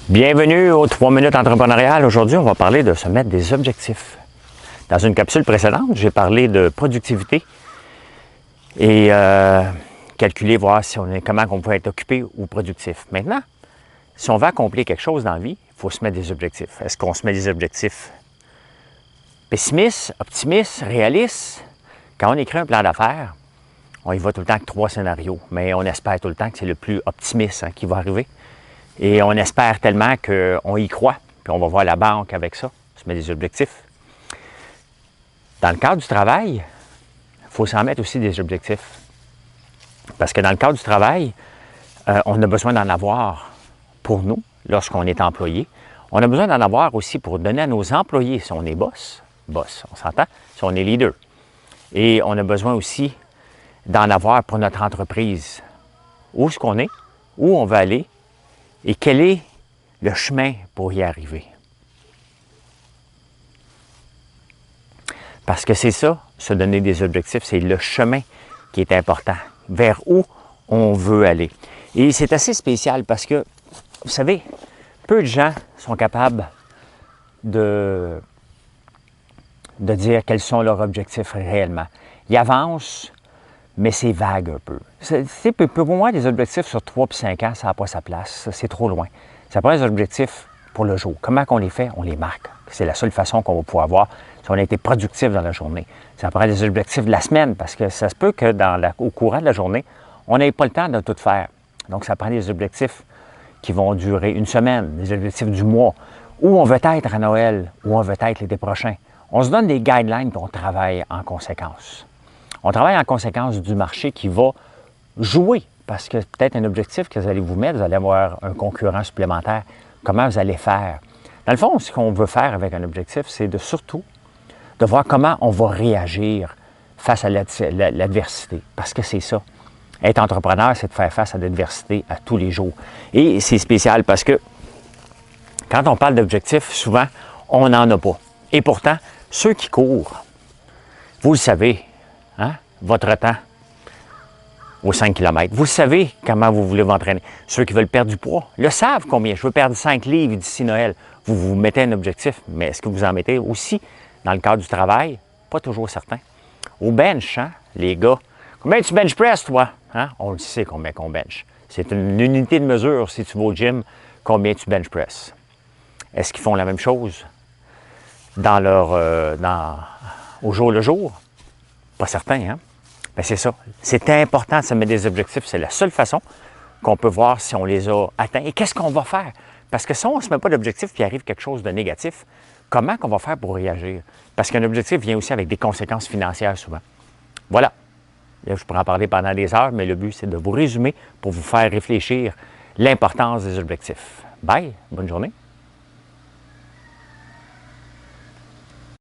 Bienvenue aux 3 minutes entrepreneuriales. Aujourd'hui, on va parler de se mettre des objectifs. Dans une capsule précédente, j'ai parlé de productivité et calculer, voir si comment on peut être occupé ou productif. Maintenant, si on veut accomplir quelque chose dans la vie, il faut se mettre des objectifs. Est-ce qu'on se met des objectifs pessimistes, optimistes, réalistes? Quand on écrit un plan d'affaires, on y va tout le temps avec 3 scénarios, mais on espère tout le temps que c'est le plus optimiste qui va arriver. Et on espère tellement qu'on y croit, puis on va voir la banque avec ça, se met des objectifs. Dans le cadre du travail, il faut s'en mettre aussi des objectifs. Parce que dans le cadre du travail, on a besoin d'en avoir pour nous, lorsqu'on est employé. On a besoin d'en avoir aussi pour donner à nos employés, si on est boss, on s'entend, si on est leader. Et on a besoin aussi d'en avoir pour notre entreprise. Où est-ce qu'on est, où on veut aller, et quel est le chemin pour y arriver? Parce que c'est ça, se donner des objectifs, c'est le chemin qui est important, vers où on veut aller. Et c'est assez spécial parce que, vous savez, peu de gens sont capables de dire quels sont leurs objectifs réellement. Ils avancent, mais c'est vague un peu. Pour moi, des objectifs sur 3 puis 5 ans, ça n'a pas sa place. C'est trop loin. Ça prend des objectifs pour le jour. Comment qu'on les fait? On les marque. C'est la seule façon qu'on va pouvoir voir si on a été productif dans la journée. Ça prend des objectifs de la semaine, parce que ça se peut que au courant de la journée, on n'ait pas le temps de tout faire. Donc, ça prend des objectifs qui vont durer une semaine, des objectifs du mois, où on veut être à Noël, où on veut être l'été prochain. On se donne des guidelines et on travaille en conséquence. On travaille en conséquence du marché qui va jouer, parce que peut-être un objectif que vous allez vous mettre, vous allez avoir un concurrent supplémentaire. Comment vous allez faire? Dans le fond, ce qu'on veut faire avec un objectif, c'est surtout de voir comment on va réagir face à l'adversité, parce que c'est ça. Être entrepreneur, c'est de faire face à l'adversité à tous les jours. Et c'est spécial parce que quand on parle d'objectifs, souvent, on n'en a pas. Et pourtant, ceux qui courent, vous le savez, hein? Votre temps aux 5 km. Vous savez comment vous voulez vous entraîner. Ceux qui veulent perdre du poids le savent combien. Je veux perdre 5 livres d'ici Noël. Vous vous mettez un objectif, mais est-ce que vous en mettez aussi dans le cadre du travail? Pas toujours certain. Au bench, hein, les gars, combien tu bench press, toi? Hein? On le sait combien qu'on bench. C'est une unité de mesure, si tu vas au gym, combien tu bench press. Est-ce qu'ils font la même chose au jour le jour? Pas certain, hein? Bien, c'est ça. C'est important de se mettre des objectifs. C'est la seule façon qu'on peut voir si on les a atteints. Et qu'est-ce qu'on va faire? Parce que si on ne se met pas d'objectif et arrive quelque chose de négatif, comment qu'on va faire pour réagir? Parce qu'un objectif vient aussi avec des conséquences financières souvent. Voilà. Là, je pourrais en parler pendant des heures, mais le but, c'est de vous résumer pour vous faire réfléchir l'importance des objectifs. Bye! Bonne journée!